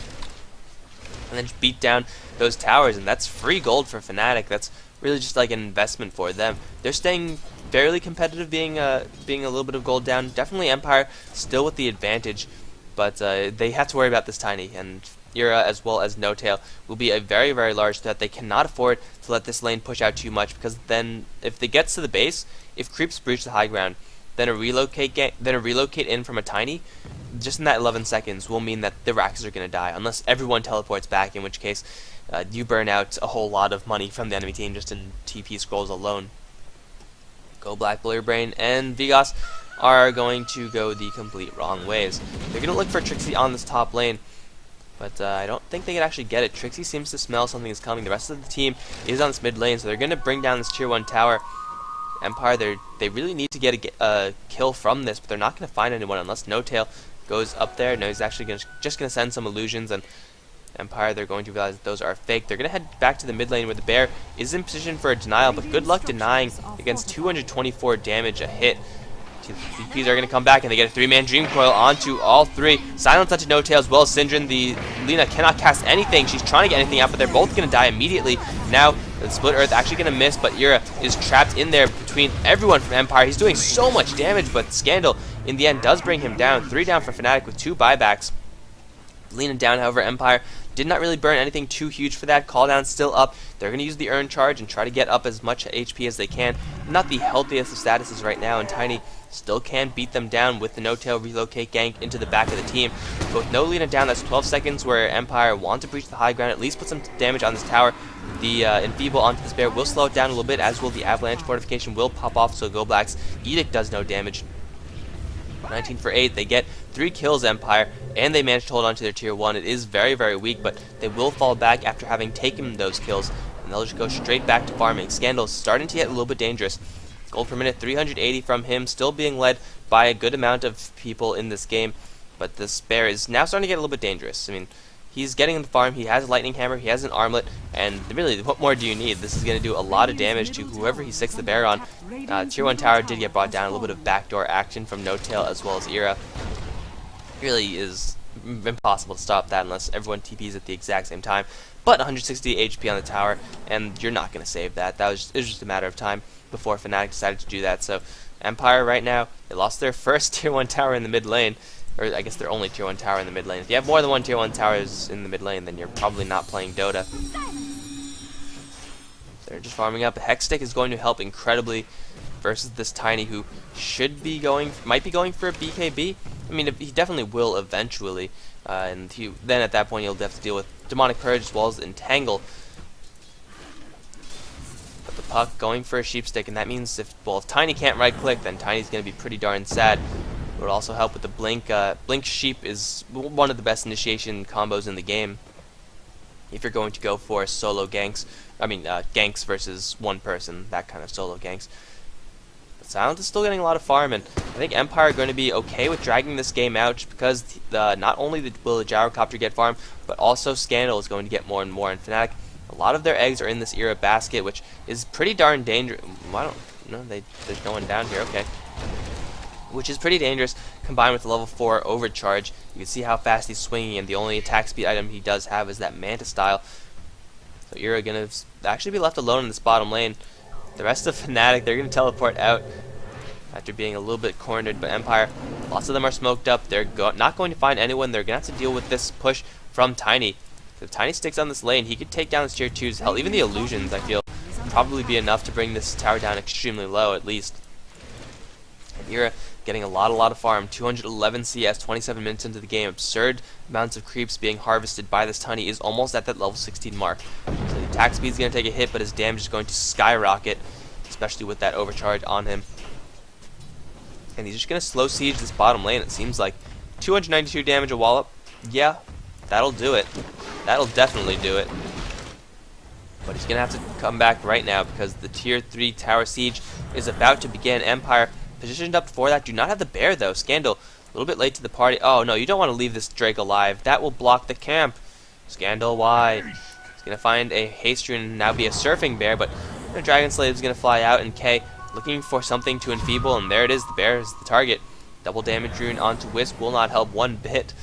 and then just beat down those towers, and that's free gold for Fnatic. That's really just like an investment for them. They're staying fairly competitive, being a little bit of gold down. Definitely Empire still with the advantage, but they have to worry about this Tiny, and Ira as well as No Tail will be a very, very large threat. They cannot afford to let this lane push out too much, because then if they get to the base, if creeps breach the high ground, then a relocate in from a Tiny, just in that 11 seconds will mean that the Raxes are going to die, unless everyone teleports back, in which case you burn out a whole lot of money from the enemy team just in TP scrolls alone. Go Black, Blow Your Brain, and Vigos are going to go the complete wrong ways. They're going to look for Trixie on this top lane, but I don't think they can actually get it. Trixie seems to smell something is coming. The rest of the team is on this mid lane, so they're going to bring down this tier 1 tower. Empire, they really need to get a kill from this, but they're not going to find anyone unless No Tail goes up there. No, he's actually just going to send some illusions, and Empire, they're going to realize that those are fake. They're going to head back to the mid lane where the bear is in position for a denial, but good luck denying against 224 damage a hit. DPs are going to come back, and they get a 3-man Dream Coil onto all 3. Silence onto No Tail as well as Syndrome. The Lina cannot cast anything. She's trying to get anything out, but they're both going to die immediately. Now, the Split Earth actually going to miss, but Ira is trapped in there between everyone from Empire. He's doing so much damage, but Scandal, in the end, does bring him down. 3 down for Fnatic with 2 buybacks. Lina down, however, Empire did not really burn anything too huge for that. Call down still up. They're going to use the Earn Charge and try to get up as much HP as they can. Not the healthiest of statuses right now, and Tiny still can beat them down with the No Tail relocate gank into the back of the team. But with no Lina down, that's 12 seconds where Empire want to breach the high ground, at least put some damage on this tower. The Enfeeble onto this bear will slow it down a little bit, as will the Avalanche fortification will pop off, so Go Black's Edict does no damage. 19 for 8, they get 3 kills, Empire, and they manage to hold on to their tier 1. It is very, very weak, but they will fall back after having taken those kills, and they'll just go straight back to farming. Scandal's starting to get a little bit dangerous. Gold per minute, 380 from him, still being led by a good amount of people in this game, but this bear is now starting to get a little bit dangerous. I mean, he's getting in the farm, he has a lightning hammer, he has an armlet, and really, what more do you need? This is going to do a lot of damage to whoever he sticks the bear on. Tier 1 tower did get brought down, a little bit of backdoor action from No Tail as well as Ira. Really is impossible to stop that unless everyone TPs at the exact same time. But 160 HP on the tower, and you're not going to save that. It was just a matter of time before Fnatic decided to do that. So Empire right now, they lost their first tier 1 tower in the mid lane. Or I guess their only tier 1 tower in the mid lane. If you have more than 1 tier 1 towers in the mid lane, then you're probably not playing Dota. They're just farming up. Hexstick is going to help incredibly versus this Tiny who might be going for a BKB. I mean, he definitely will eventually. And then at that point, you'll have to deal with Demonic Purge as well as Entangle. But the puck going for a sheep stick, and that means if Tiny can't right click, then Tiny's going to be pretty darn sad. It would also help with the blink. Blink sheep is one of the best initiation combos in the game if you're going to go for solo ganks. Ganks versus one person, that kind of solo ganks. But Silent is still getting a lot of farm, and I think Empire are going to be okay with dragging this game out just because not only will the Gyrocopter get farm, but also Scandal is going to get more and more. And Fnatic, a lot of their eggs are in this era basket, which is pretty darn dangerous. There's no one down here, okay. Which is pretty dangerous, combined with the level 4 overcharge. You can see how fast he's swinging, and the only attack speed item he does have is that Manta style. So Ira gonna actually be left alone in this bottom lane. The rest of Fnatic, they're gonna teleport out after being a little bit cornered, but Empire, lots of them are smoked up. They're not going to find anyone. They're gonna have to deal with this push from Tiny. So if Tiny sticks on this lane, he could take down his tier 2s. Hell, even the illusions, I feel, probably be enough to bring this tower down extremely low, at least. Ira getting a lot of farm. 211 CS, 27 minutes into the game. Absurd amounts of creeps being harvested by this Tiny is almost at that level 16 mark. So the attack speed is going to take a hit, but his damage is going to skyrocket, especially with that overcharge on him. And he's just going to slow siege this bottom lane, it seems like. 292 damage a wallop. Yeah, that'll do it. That'll definitely do it. But he's going to have to come back right now because the tier 3 tower siege is about to begin. Empire positioned up for that. Do not have the bear though. Scandal, a little bit late to the party. Oh no, you don't want to leave this Drake alive. That will block the camp. Scandal, why? He's going to find a haste rune and now be a surfing bear, but the Dragon Slave is going to fly out, and K looking for something to enfeeble, and there it is. The bear is the target. Double damage rune onto Wisp will not help one bit.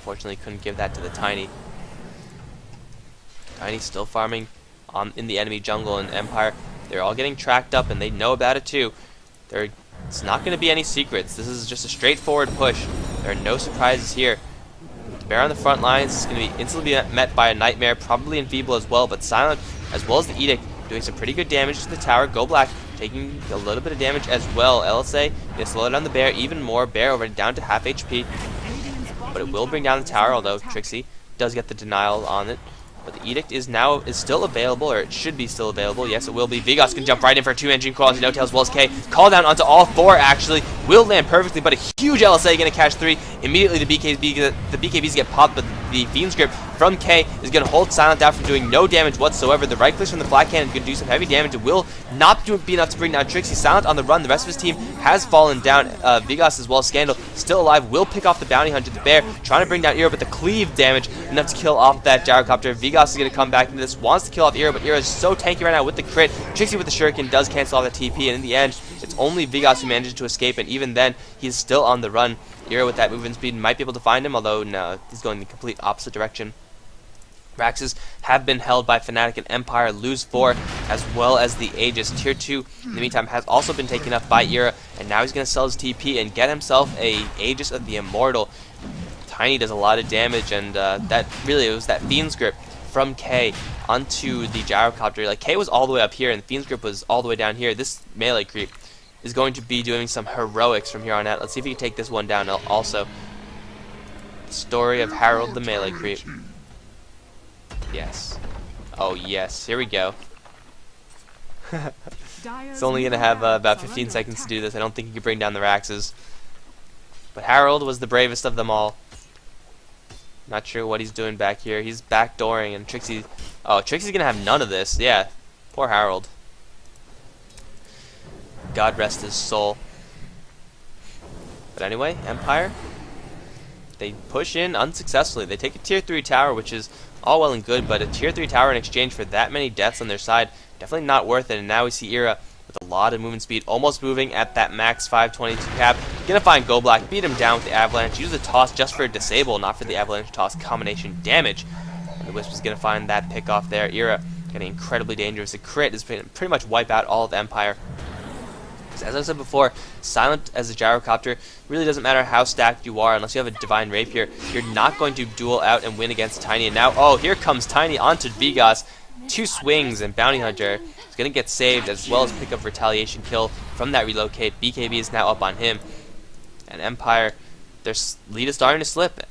Fortunately, couldn't give that to the Tiny. Tiny still farming in the enemy jungle, and Empire, they're all getting tracked up, and they know about it too. It's not going to be any secrets. This is just a straightforward push. There are no surprises here. The bear on the front lines is going to be instantly met by a Nightmare, probably Enfeeble as well, but Silent, as well as the Edict, doing some pretty good damage to the tower. Go Black taking a little bit of damage as well. LSA going to slow down the bear even more. Bear already down to half HP, but it will bring down the tower, although Trixie does get the denial on it. But the Edict is still available, or it should be still available. Yes, it will be. Vigas can jump right in for a 2-engine call onto No-Tail as well as K. Call down onto all 4, actually. Will land perfectly, but a huge LSA going to catch 3. Immediately, the BKBs get popped, but the Fiend's Grip from K is going to hold Silent down from doing no damage whatsoever. The right clicks from the Black Cannon is going to do some heavy damage. It will not be enough to bring down Trixie. Silent on the run. The rest of his team has fallen down. Vigas as well as Scandal still alive. Will pick off the Bounty Hunter. The Bear trying to bring down Ira, but the cleave damage enough to kill off that Gyrocopter. Vigas is going to come back into this. Wants to kill off Ira, but Ira is so tanky right now with the crit. Trixie with the Shuriken does cancel off the TP, and in the end, it's only Vigas who manages to escape, and even then, he's still on the run. Ira with that movement speed might be able to find him, although no, he's going the complete opposite direction. Raxes have been held by Fnatic and Empire, lose 4, as well as the Aegis. Tier 2, in the meantime, has also been taken up by Ira, and now he's going to sell his TP and get himself a Aegis of the Immortal. Tiny does a lot of damage, and it was that Fiend's Grip from K onto the Gyrocopter. Like, K was all the way up here, and the Fiend's Grip was all the way down here. This melee creep is going to be doing some heroics from here on out. Let's see if he can take this one down also. The story of Harold the melee creep. Yes. Oh, yes. Here we go. It's only going to have about 15 seconds to do this. I don't think he can bring down the Raxes. But Harold was the bravest of them all. Not sure what he's doing back here. He's backdooring, and Trixie... Oh, Trixie's going to have none of this. Yeah. Poor Harold. God rest his soul. But anyway, Empire, they push in unsuccessfully. They take a tier 3 tower, which is all well and good, but a tier 3 tower in exchange for that many deaths on their side, definitely not worth it. And now we see Ira with a lot of movement speed, almost moving at that max 522 cap. Gonna find Go Black, beat him down with the Avalanche, use the toss just for a disable, not for the Avalanche toss combination damage. And the Wisp is gonna find that pick off there. Ira getting incredibly dangerous. The crit is pretty much wipe out all of Empire. As I said before, Silent as a Gyrocopter really doesn't matter how stacked you are unless you have a Divine Rapier. You're not going to duel out and win against Tiny. And now, oh, here comes Tiny onto Vigas. 2 swings, and Bounty Hunter is going to get saved, as well as pick up Retaliation kill from that relocate. BKB is now up on him. And Empire, their lead is starting to slip.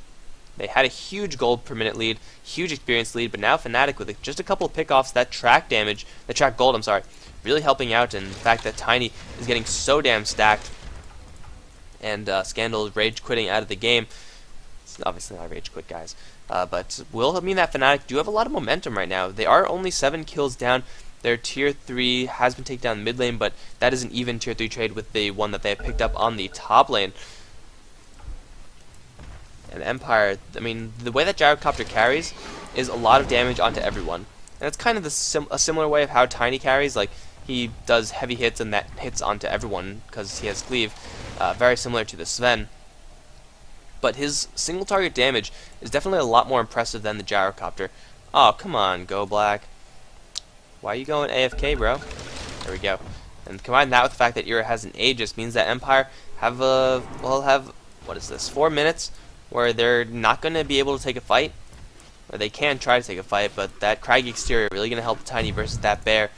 They had a huge gold per minute lead, huge experience lead, but now Fnatic with just a couple of pickoffs, that track gold, I'm sorry, really helping out, and the fact that Tiny is getting so damn stacked, and Scandal is rage quitting out of the game. It's obviously not rage quit, guys, but will mean that Fnatic do have a lot of momentum right now. They are only 7 kills down. Their tier 3 has been taken down mid lane, but that is an even tier 3 trade with the one that they have picked up on the top lane. And Empire, I mean, the way that Gyrocopter carries is a lot of damage onto everyone. And it's kind of a similar way of how Tiny carries. Like, he does heavy hits and that hits onto everyone because he has cleave. Very similar to the Sven. But his single target damage is definitely a lot more impressive than the Gyrocopter. Oh, come on, Go Black. Why are you going AFK, bro? There we go. And combine that with the fact that Ira has an Aegis means that Empire have what is this, 4 minutes where they're not going to be able to take a fight. Or they can try to take a fight, but that Crag exterior really going to help Tiny versus that Bear.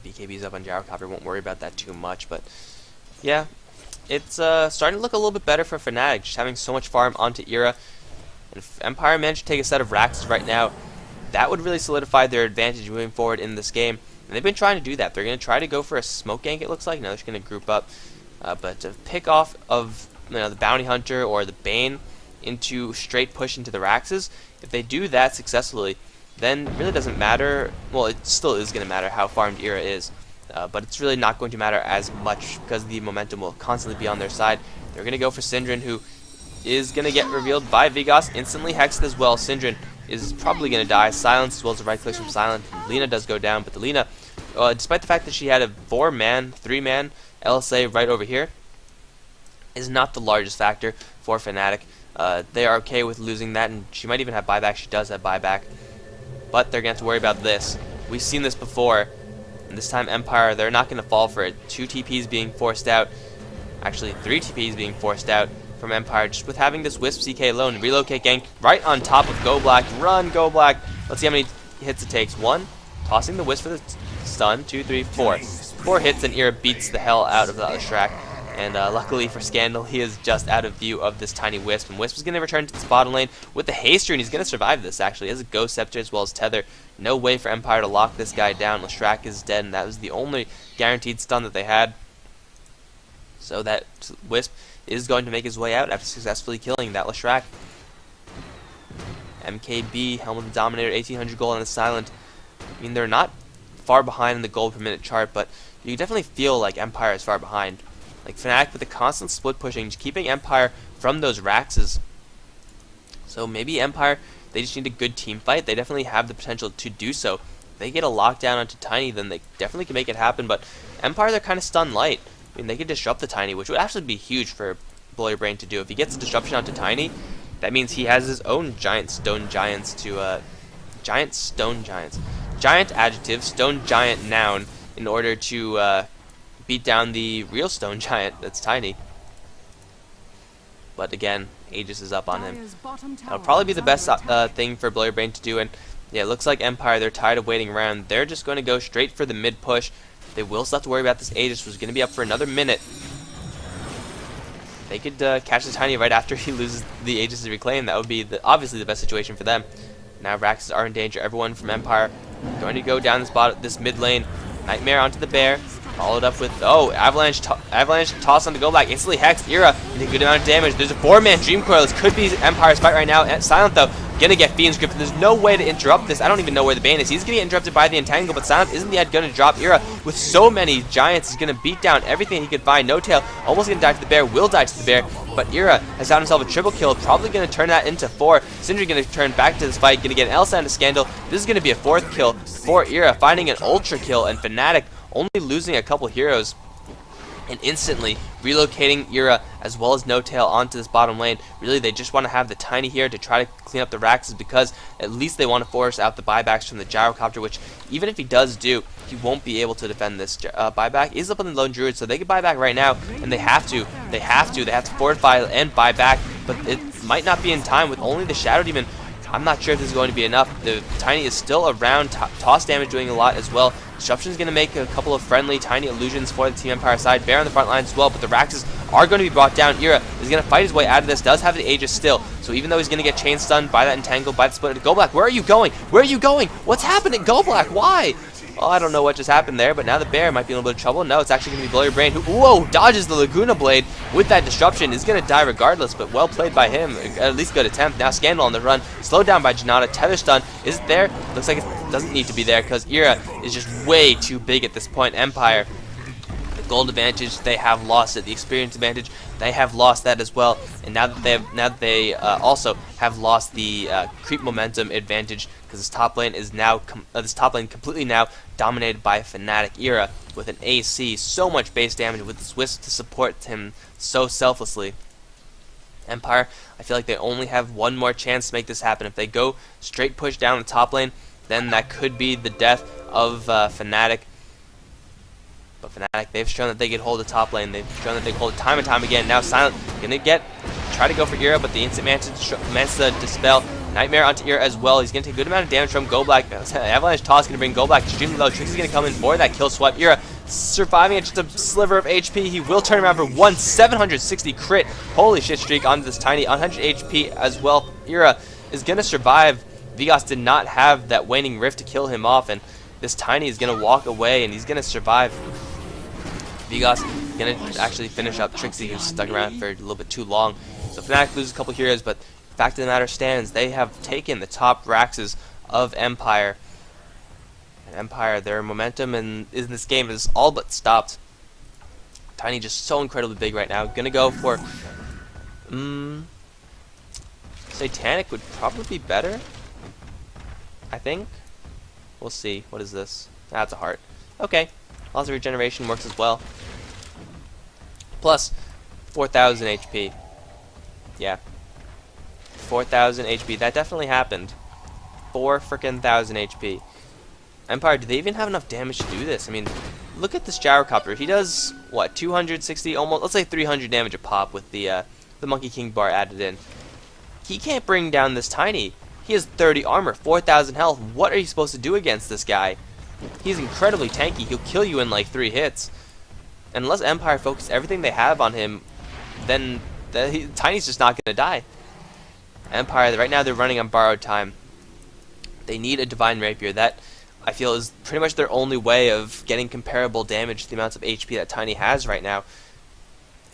BKB's up on Gyrocopter, won't worry about that too much, but yeah, it's starting to look a little bit better for Fnatic, just having so much farm onto Ira. And if Empire managed to take a set of Raxes right now, that would really solidify their advantage moving forward in this game. And they've been trying to do that. They're going to try to go for a smoke gank, it looks like. Now they're just going to group up. But to pick off of the Bounty Hunter or the Bane into straight push into the Raxes, if they do that successfully, then it really doesn't matter. Well, it still is going to matter how farmed Ira is. But it's really not going to matter as much because the momentum will constantly be on their side. They're going to go for Syndran, who is going to get revealed by Vigos, instantly hexed as well. Syndran is probably going to die. Silence as well as the right clicks from Silent. Lina does go down, but the Lina, despite the fact that she had a 4-man, 3-man LSA right over here, is not the largest factor for Fnatic. They are okay with losing that, and she might even have buyback. She does have buyback, but they're going to have to worry about this. We've seen this before, and this time Empire, they're not going to fall for it. 2 TPs being forced out, actually 3 TPs being forced out from Empire, just with having this Wisp CK alone. Relocate gank right on top of Go Black. Run, Go Black. Let's see how many hits it takes. 1, tossing the Wisp for the stun. 2, 3, 4. 4 hits, and Ira beats the hell out of the Shrek. And luckily for Scandal, he is just out of view of this tiny Wisp. And Wisp is going to return to the bottom lane with the Haster, and he's going to survive this, actually. He has a Ghost Scepter as well as Tether. No way for Empire to lock this guy down. Leshrac is dead, and that was the only guaranteed stun that they had. So that Wisp is going to make his way out after successfully killing that Leshrac. MKB, Helm of the Dominator, 1800 gold on the Silent. I mean, they're not far behind in the gold per minute chart, but you definitely feel like Empire is far behind. Like Fnatic with the constant split pushing, just keeping Empire from those Raxes. So maybe Empire, they just need a good team fight. They definitely have the potential to do so. If they get a lockdown onto Tiny, then they definitely can make it happen. But Empire, they're kind of stun light. I mean, they could disrupt the Tiny, which would actually be huge for Blow Your Brain to do. If he gets a disruption onto Tiny, that means he has his own giant stone giants to giant stone giants. Giant adjective, stone giant noun, in order to beat down the real stone giant that's Tiny. But again, Aegis is up on him. That'll probably be the best thing for Blow Your Brain to do. And yeah, it looks like Empire, they're tired of waiting around. They're just going to go straight for the mid push. They will still have to worry about this Aegis, which is going to be up for another minute. They could catch the Tiny right after he loses the Aegis to reclaim. That would be obviously the best situation for them. Now Raxes are in danger. Everyone from Empire going to go down this mid lane. Nightmare onto the Bear. Followed up with, Avalanche toss on the Go Black. Instantly hexed. Ira, a good amount of damage. There's a 4-man Dream Coil. This could be Empire's fight right now. Silent, though, gonna get Fiend's Grip. There's no way to interrupt this. I don't even know where the Bane is. He's gonna get interrupted by the Entangle, but Silent isn't yet gonna drop Ira. With so many Giants, he's gonna beat down everything he could find. No Tail, almost gonna die to the Bear, will die to the Bear, but Ira has found himself a triple kill, probably gonna turn that into 4. Syndra gonna turn back to this fight, gonna get an L-Sound to Scandal. This is gonna be a 4th kill for Ira, finding an Ultra kill, and Fnatic only losing a couple heroes. And instantly relocating Ira as well as No Tail onto this bottom lane. Really, they just want to have the Tiny here to try to clean up the Raxes, because at least they want to force out the buybacks from the Gyrocopter, which even if he does do, he won't be able to defend this buyback. He's up on the Lone Druid, so they can buy back right now, and they have to. They have to fortify and buy back, but it might not be in time with only the Shadow Demon. I'm not sure if this is going to be enough. The Tiny is still around, toss damage doing a lot as well. Disruption is going to make a couple of friendly Tiny illusions for the Team Empire side. Bear on the front line as well, but the Raxes are going to be brought down. Ira is going to fight his way out of this, does have the Aegis still, so even though he's going to get chain stunned by that entangle, by the split, Go Black, where are you going? Where are you going? What's happening? Go Black, why? Well, I don't know what just happened there, but now the bear might be in a little bit of trouble. No, it's actually going to be Blow Your Brain, who, whoa, dodges the Laguna Blade with that disruption. Is going to die regardless, but well played by him. At least good attempt. Now Scandal on the run, slowed down by Janata. Tether Stun, is it there? Looks like it doesn't need to be there because Ira is just way too big at this point. Empire, the gold advantage, they have lost it. The experience advantage, they have lost that as well. And now that they also have lost the creep momentum advantage, because this top lane is now completely now dominated by Fnatic. Ira with an AC, so much base damage with this Wisp to support him so selflessly. Empire, I feel like they only have one more chance to make this happen. If they go straight push down the top lane, then that could be the death of Fnatic. But Fnatic, they've shown that they can hold the top lane. They've shown that they can hold it time and time again. Now Silent gonna try to go for Ira, but the instant manages to dispel Nightmare onto Ira as well. He's gonna take a good amount of damage from Go Black. Avalanche Toss gonna bring Go Black extremely low. Trixie's gonna come in for that kill swipe. Ira surviving at just a sliver of HP. He will turn around for 760 crit. Holy shit streak onto this Tiny. 100 HP as well. Ira is gonna survive. Vigas did not have that waning rift to kill him off, and this Tiny is gonna walk away and he's gonna survive. Vigas gonna actually finish up Trixie, who's stuck around for a little bit too long. So Fnatic loses a couple heroes, but fact of the matter stands, they have taken the top Raxes of Empire. And Empire, their momentum in this game is all but stopped. Tiny just so incredibly big right now. Gonna go for Satanic would probably be better, I think. We'll see. What is this? That's a heart. Okay. Lots of regeneration works as well. Plus 4,000 HP. Yeah. 4,000 HP. That definitely happened. 4,000 HP. Empire, do they even have enough damage to do this? I mean, look at this Gyrocopter. He does, what, 260, almost, let's say 300 damage a pop with the Monkey King bar added in. He can't bring down this Tiny. He has 30 armor, 4,000 health. What are you supposed to do against this guy? He's incredibly tanky. He'll kill you in like 3 hits. And unless Empire focus everything they have on him, then Tiny's just not going to die. Empire, right now they're running on borrowed time. They need a Divine Rapier. That, I feel, is pretty much their only way of getting comparable damage to the amounts of HP that Tiny has right now.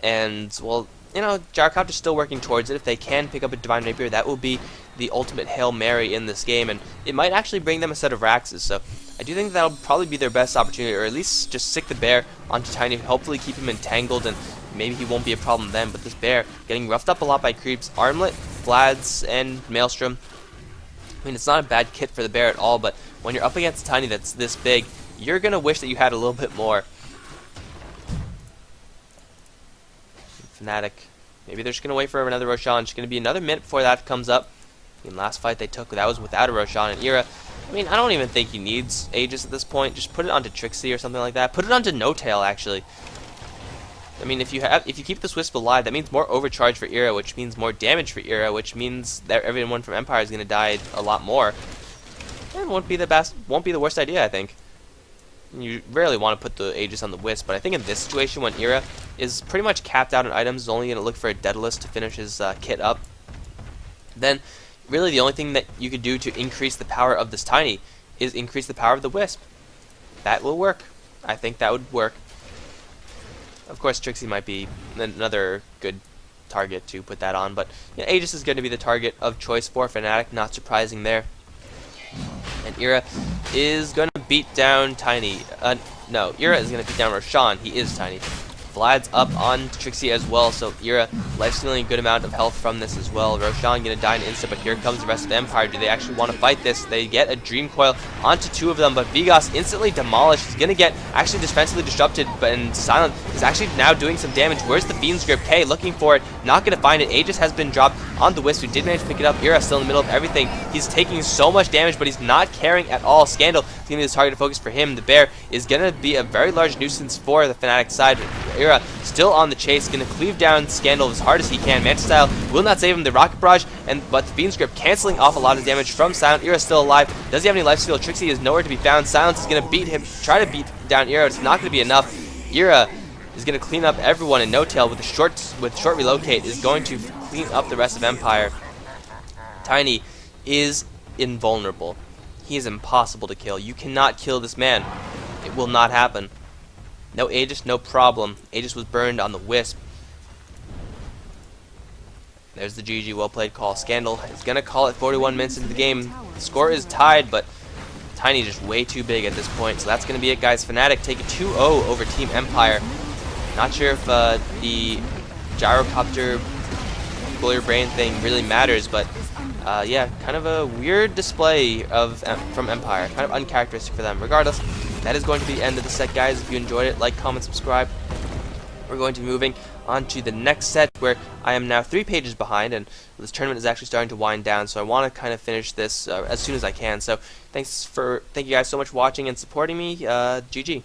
And, well, you know, Gyrocopter's still working towards it. If they can pick up a Divine Rapier, that will be the ultimate Hail Mary in this game, and it might actually bring them a set of Raxes. So I do think that'll probably be their best opportunity, or at least just stick the bear onto Tiny, hopefully keep him entangled, and maybe he won't be a problem then. But this bear getting roughed up a lot by creeps, Armlet, Vlads, and Maelstrom. I mean, it's not a bad kit for the bear at all, but when you're up against a Tiny that's this big, you're going to wish that you had a little bit more. Fnatic, maybe they're just going to wait for another Roshan. It's going to be another minute before that comes up. I mean, last fight they took, that was without a Roshan and Ira. I mean, I don't even think he needs Aegis at this point. Just put it onto Trixie or something like that. Put it onto No Tail, actually. I mean, if you keep this Wisp alive, that means more overcharge for Ira, which means more damage for Ira, which means that everyone from Empire is going to die a lot more. And won't be the worst idea, I think. You rarely want to put the Aegis on the Wisp, but I think in this situation, when Ira is pretty much capped out on items, is only going to look for a Daedalus to finish his kit up, then really the only thing that you could do to increase the power of this Tiny is increase the power of the Wisp. That will work. I think that would work. Of course, Trixie might be another good target to put that on, but yeah, Aegis is going to be the target of choice for Fnatic, not surprising there. And Ira is going to beat down Tiny. No, Ira is going to beat down Roshan. He is Tiny. Vlad's up on Trixie as well, so Ira life-stealing a good amount of health from this as well. Roshan gonna die in an instant, but here comes the rest of Empire. Do they actually want to fight this? They get a Dream Coil onto 2 of them, but Vigas instantly demolished. He's gonna get actually defensively disrupted, and Silent is actually now doing some damage. Where's the Fiend's Grip? K looking for it, not gonna find it. Aegis has been dropped on the Wisp, who did manage to pick it up. Ira still in the middle of everything. He's taking so much damage, but he's not caring at all. Scandal is gonna be the target of focus for him. The bear is gonna be a very large nuisance for the Fnatic side. Ira still on the chase, gonna cleave down Scandal as hard as he can. Mantis Style will not save him. The Rocket Barrage, but the Fiend's Grip canceling off a lot of damage from Silent. Ira still alive. Does he have any life steal? Trixie is nowhere to be found. Silence is gonna beat him, try to beat down Ira. It's not gonna be enough. Ira is going to clean up everyone, and No Tail with short relocate is going to clean up the rest of Empire. Tiny is invulnerable. He is impossible to kill. You cannot kill this man. It will not happen. No Aegis, no problem. Aegis was burned on the Wisp. There's the GG, well played call. Scandal is going to call it 41 minutes into the game. The score is tied, but Tiny is just way too big at this point. So that's going to be it, guys. Fnatic take a 2-0 over Team Empire. Not sure if the gyrocopter cooler brain thing really matters, but yeah, kind of a weird display from Empire. Kind of uncharacteristic for them. Regardless, that is going to be the end of the set, guys. If you enjoyed it, like, comment, subscribe. We're going to be moving on to the next set, where I am now 3 pages behind, and this tournament is actually starting to wind down, so I want to kind of finish this as soon as I can. So thank you guys so much for watching and supporting me. GG.